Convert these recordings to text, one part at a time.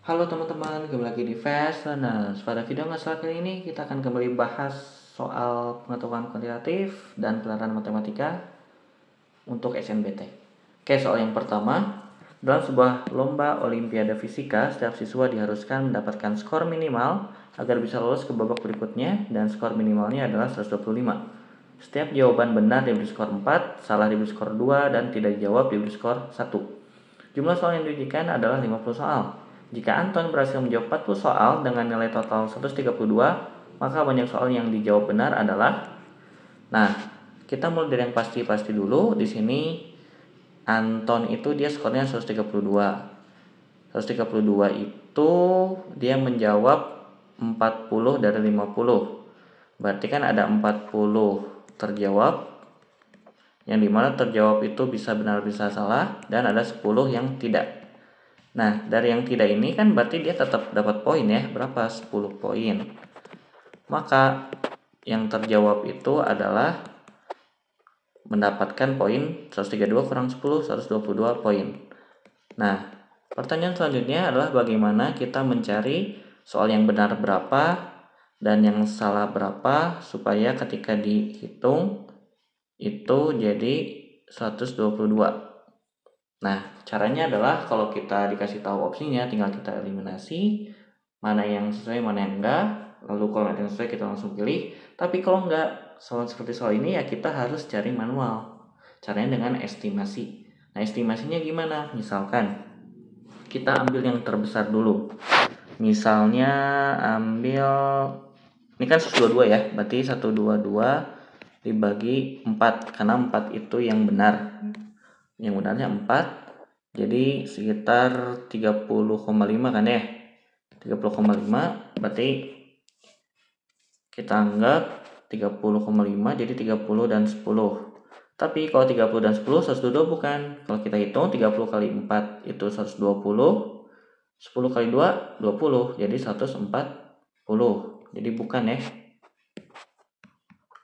Halo teman-teman, kembali lagi di Fast Learners. Pada video ngasal kali ini kita akan kembali bahas soal pengetahuan kuantitatif dan pelajaran matematika untuk SNBT. Oke, soal yang pertama. Dalam sebuah lomba olimpiade fisika, setiap siswa diharuskan mendapatkan skor minimal agar bisa lolos ke babak berikutnya dan skor minimalnya adalah 125. Setiap jawaban benar diberi skor 4, salah diberi skor 2, dan tidak dijawab diberi skor 1. Jumlah soal yang diujikan adalah 50 soal. Jika Anton berhasil menjawab 40 soal dengan nilai total 132, maka banyak soal yang dijawab benar adalah. Nah, kita mulai dari yang pasti-pasti dulu. Di sini Anton itu dia skornya 132. 132 itu dia menjawab 40 dari 50. Berarti kan ada 40 terjawab, yang dimana terjawab itu bisa benar bisa salah, dan ada 10 yang tidak. Nah, dari yang tidak ini kan berarti dia tetap dapat poin ya. Berapa? 10 poin. Maka yang terjawab itu adalah mendapatkan poin 132 kurang 10, 122 poin. Nah, pertanyaan selanjutnya adalah bagaimana kita mencari soal yang benar berapa dan yang salah berapa supaya ketika dihitung itu jadi 122. Nah, caranya adalah kalau kita dikasih tahu opsinya, tinggal kita eliminasi mana yang sesuai, mana yang enggak. Lalu kalau ada yang sesuai kita langsung pilih. Tapi kalau enggak, soal seperti soal ini ya kita harus cari manual. Caranya dengan estimasi. Nah, estimasinya gimana? Misalkan kita ambil yang terbesar dulu. Misalnya ambil, ini kan 122 ya, berarti 122 dibagi 4, karena 4 itu yang benar. Yang benarnya 4, jadi sekitar 30,5 kan ya. 30,5 berarti kita anggap 30,5 jadi 30 dan 10. Tapi kalau 30 dan 10 122 bukan. Kalau kita hitung 30 kali 4 itu 120, 10 kali 2 20, jadi 140. Jadi bukan ya.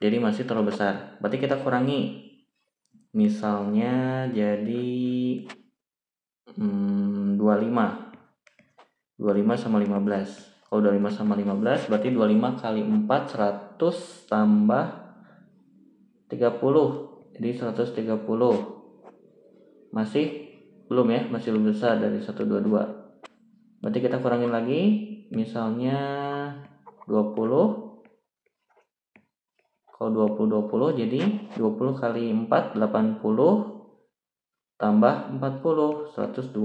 Jadi masih terlalu besar. Berarti kita kurangi. Misalnya jadi 25 sama 15. Kalau 25 sama 15 berarti 25 kali 4 100 tambah 30. Jadi 130. Masih belum ya, masih lebih besar dari 122. Berarti kita kurangin lagi. Misalnya 20. Kalau 20 jadi 20 kali 4 80 tambah 40 120.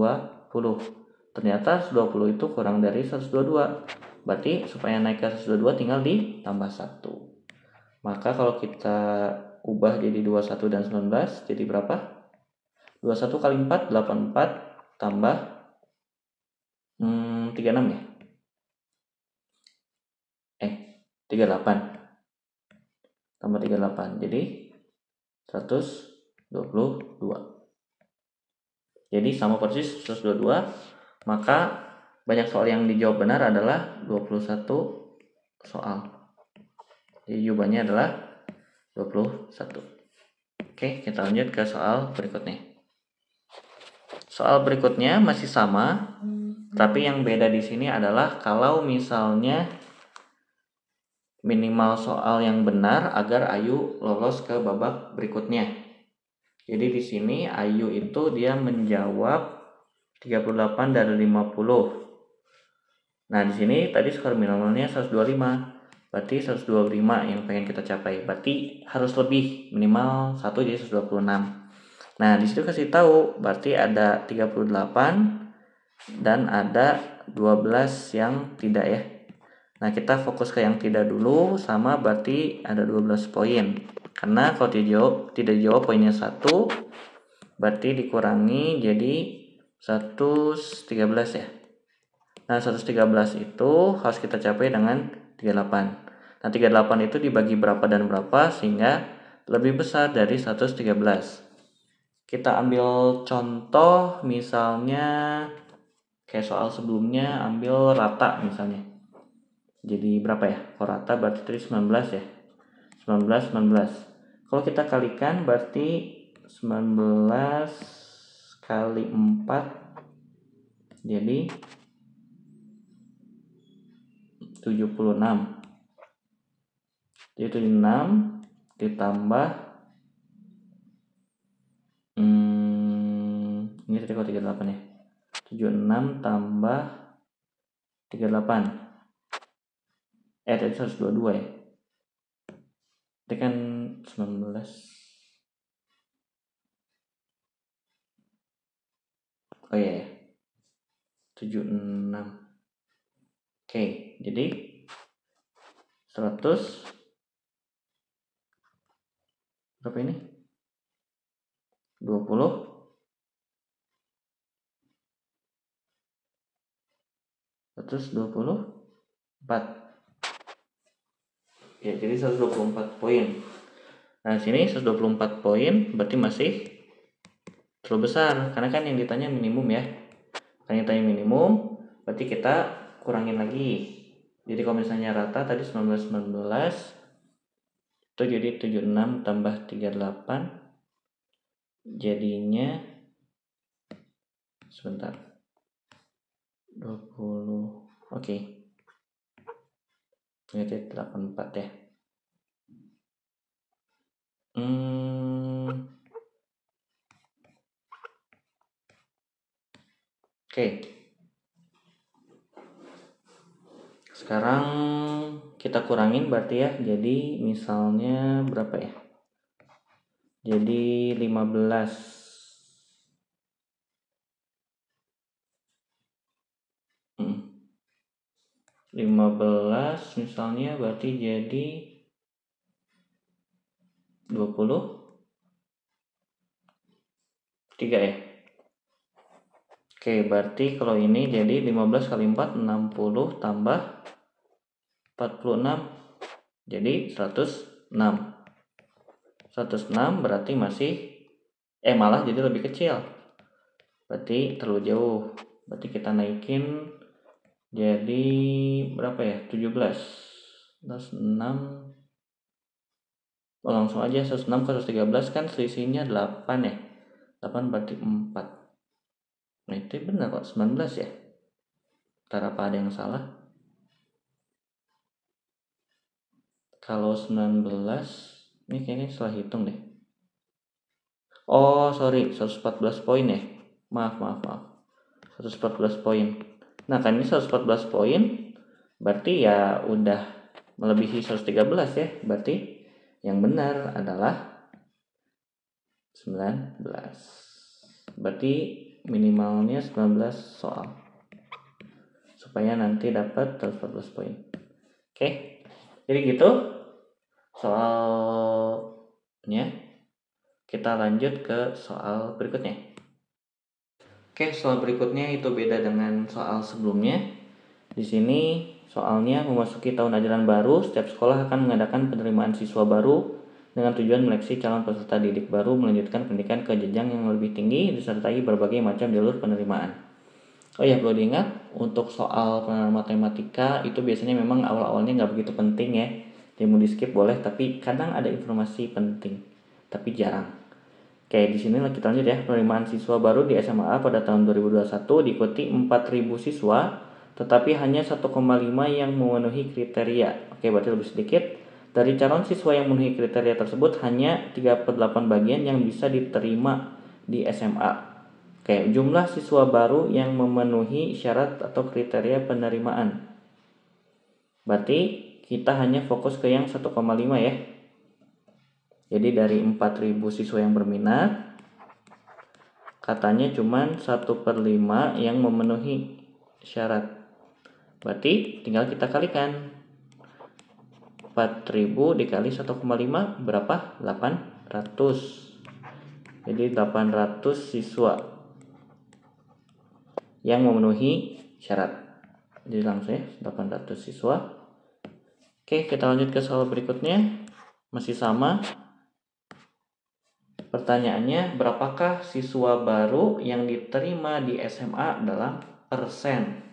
Ternyata 120 itu kurang dari 122. Berarti supaya naik ke 122 tinggal ditambah 1. Maka kalau kita ubah jadi 21 dan 19 jadi berapa? 21 kali 4 84 tambah 36 ya? 38 tambah 38 jadi 122. Jadi sama persis 122. Maka banyak soal yang dijawab benar adalah 21 soal. Jadi jawabannya adalah 21. Oke, kita lanjut ke soal berikutnya. Soal berikutnya masih sama, tapi yang beda di sini adalah kalau misalnya minimal soal yang benar agar Ayu lolos ke babak berikutnya. Jadi di sini Ayu itu dia menjawab 38 dari 50. Nah, di sini tadi skor minimalnya 125. Berarti 125 yang pengen kita capai. Berarti harus lebih, minimal 1 jadi 126. Nah, di situ kasih tahu berarti ada 38 dan ada 12 yang tidak ya. Nah, kita fokus ke yang tidak dulu, sama berarti ada 12 poin. Karena kalau tidak dijawab poinnya 1, berarti dikurangi jadi 113 ya. Nah, 113 itu harus kita capai dengan 38. Nah, 38 itu dibagi berapa dan berapa sehingga lebih besar dari 113. Kita ambil contoh misalnya kayak soal sebelumnya, ambil rata misalnya. Jadi berapa ya? Kalau rata berarti 19 ya. 19. Kalau kita kalikan berarti 19 kali 4 jadi 76. Jadi 76 ditambah ini tadi kok 38 ya. 76 tambah 38. Tadi 122 ya. Itu kan 19. Oh iya ya. 76. Oke, jadi 100 berapa ini? 20 124. Ya, jadi 124 poin. Nah, sini 124 poin berarti masih terlalu besar karena kan yang ditanya minimum ya. Karena yang ditanya minimum, berarti kita kurangin lagi. Jadi kalau misalnya rata tadi 19 itu jadi 76 tambah 38 jadinya sebentar 20. Oke. Ini 84 ya. Oke. Sekarang kita kurangin berarti ya. Jadi misalnya berapa ya? Jadi 15. 15 misalnya berarti jadi 23 ya. Oke, berarti kalau ini jadi 15 kali 4 60 tambah 46 jadi 106. 106 berarti masih malah jadi lebih kecil. Berarti terlalu jauh. Berarti kita naikin jadi berapa ya? 17. 106. Langsung aja 106 ke 113 kan selisihnya 8 ya. 8 berarti 4. Nah itu benar kok 19 ya. Ntar apa ada yang salah? Kalau 19 ini kayaknya salah hitung deh. Oh sorry 114 poin ya. Maaf 114 poin. Nah kan ini 114 poin berarti ya udah melebihi 113 ya. Berarti yang benar adalah 19. Berarti minimalnya 19 soal. Supaya nanti dapat 114 poin. Oke. Jadi gitu soalnya. Kita lanjut ke soal berikutnya. Oke, soal berikutnya itu beda dengan soal sebelumnya. Di sini soalnya memasuki tahun ajaran baru, setiap sekolah akan mengadakan penerimaan siswa baru dengan tujuan menyeleksi calon peserta didik baru melanjutkan pendidikan ke jenjang yang lebih tinggi disertai berbagai macam jalur penerimaan. Oh ya, perlu diingat untuk soal penerimaan matematika itu biasanya memang awal-awalnya nggak begitu penting ya. Jadi mau di skip boleh, tapi kadang ada informasi penting, tapi jarang. Oke, di sini kita lanjut ya. Penerimaan siswa baru di SMA pada tahun 2021 diikuti 4.000 siswa, tetapi hanya 1,5 yang memenuhi kriteria. Oke, berarti lebih sedikit. Dari calon siswa yang memenuhi kriteria tersebut hanya 3/8 bagian yang bisa diterima di SMA. Oke, jumlah siswa baru yang memenuhi syarat atau kriteria penerimaan. Berarti kita hanya fokus ke yang 1,5 ya. Jadi dari 4.000 siswa yang berminat, katanya cuma 1/5 yang memenuhi syarat. Berarti tinggal kita kalikan. 4.000 dikali 1,5 berapa? 800. Jadi 800 siswa yang memenuhi syarat. Jadi langsung ya 800 siswa. Oke, kita lanjut ke soal berikutnya. Masih sama. Pertanyaannya, berapakah siswa baru yang diterima di SMA dalam persen?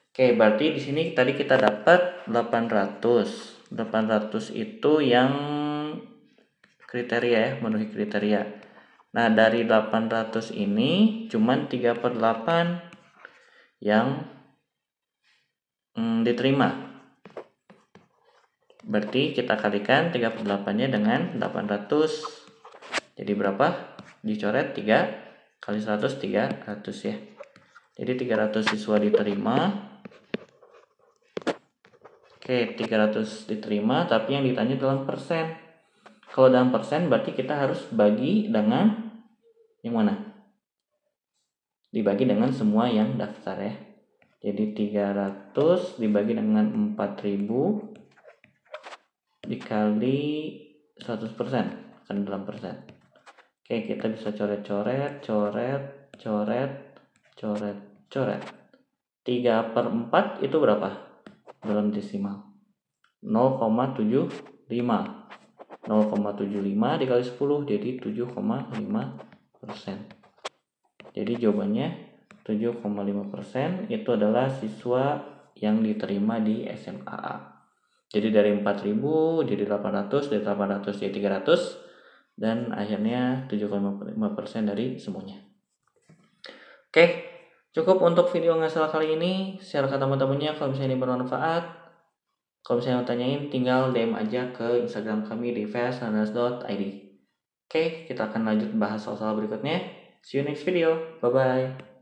Oke, berarti di sini tadi kita dapat 800. 800 itu yang kriteria ya, memenuhi kriteria. Nah, dari 800 ini cuman 3/8 yang diterima. Berarti kita kalikan 3/8-nya dengan 800. Jadi berapa? Dicoret 3 kali 100, 300 ya. Jadi 300 siswa diterima. Oke, 300 diterima, tapi yang ditanya dalam persen. Kalau dalam persen berarti kita harus bagi dengan yang mana? Dibagi dengan semua yang daftar ya. Jadi 300 dibagi dengan 4000 dikali 100%, kan dalam persen. Oke, kita bisa coret-coret, coret. 3/4 itu berapa? Dalam desimal 0,75. 0,75 dikali 10 jadi 7,5%. Jadi jawabannya 7,5% itu adalah siswa yang diterima di SMA. Jadi dari 4.000 jadi 800, dari 800 jadi 300, dan akhirnya 7,5% dari semuanya. Oke, cukup untuk video ngasal kali ini. Share ke teman-temannya kalau misalnya ini bermanfaat. Kalau misalnya mau tanyain, tinggal DM aja ke Instagram kami di fastlearners.id. Oke, kita akan lanjut bahas soal berikutnya. See you next video. Bye-bye.